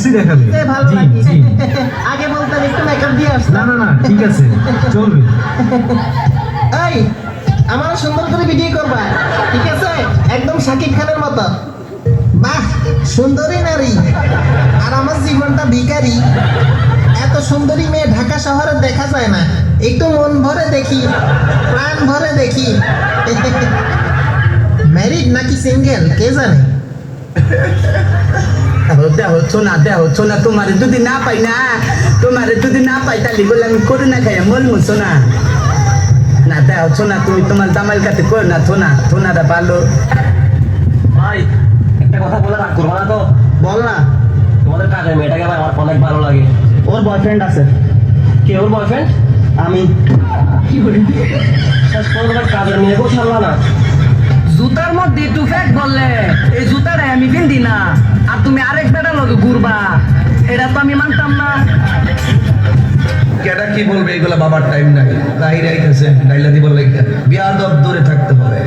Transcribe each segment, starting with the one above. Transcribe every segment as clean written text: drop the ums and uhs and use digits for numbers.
Sexy দেখাবে। ভালো জি লাগে জি। আগে বলতাম একটু মেকআপ দিয়ে না আসতাম। না না ঠিক আছে, চলবে। এই আমার সুন্দর করে ভিডিও করবা, ঠিক আছে? একদম শাকিব খানের মতো। বাহ, সুন্দরী নারী আর আমার জীবনটা ভিখারি। এত সুন্দরী মেয়ে ঢাকা শহরে দেখা যায় না, একটু মন ভরে দেখি, প্রাণ ভরে দেখি। ম্যারিড নাকি সিঙ্গেল কে জানে। সোনা তোমারে যদি না পাই না, তোমারে যদি না পাই তাহলে বলে আমি করোনা খাইয়া মরমু সোনা। না দেখো না, তুমি তোমার জামাইল কাছে করো না, থোনাটা ভালো। ভাই একটা কথা বলে রাগ করবো না তো? বল না। তোমাদের কাজের মেয়েটাকে ভাই আমার অনেক ভালো লাগে। ওর বয়ফ্রেন্ড আছে। কে ওর বয়ফ্রেন্ড? আমি। শেষ পর্যন্ত ভাই কাজের মেয়েকেও ছাড়লা না। জুতার মধ্যে একটু ফ্যাট বললে এই জুতাটা আমি পিন্দি না, আর তুমি আরেক বেটা লগে ঘুরবা, এটা তো আমি মানতাম না। কেডা কি বলবে এগুলা, বাবার টাইম নাই। রাহি রাইতেছে ডাইলা দিব লাগে, বিয়াদব দূরে থাকতে হবে।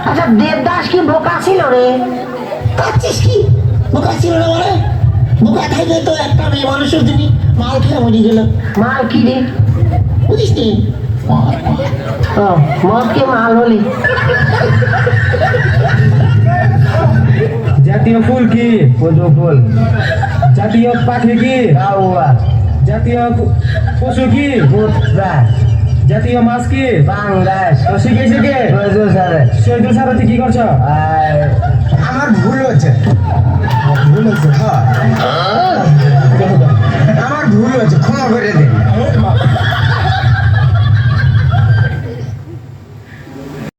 আচ্ছা দেবদাস কি বোকা ছিল রে? পাচ্ছিস কি? বোকা ছিল না মানে? বোকা খাইতে তো একটা মেয়ে মানুষের যদি মাল খেয়ে মরে গেল। মাল কি রে? বুঝিস নি? ও মদ কে মাল হলি? জাতীয় ফুল কি? পদ্ম ফুল। জাতীয় পাখি কি? কাউয়া। জাতীয় পশু কি? কুত্তা। জাতীয় মাছ কি? পাঙ্গাস। তো শিখেছে কে? সৈদুল স্যার। সৈদুল স্যার কি করছো?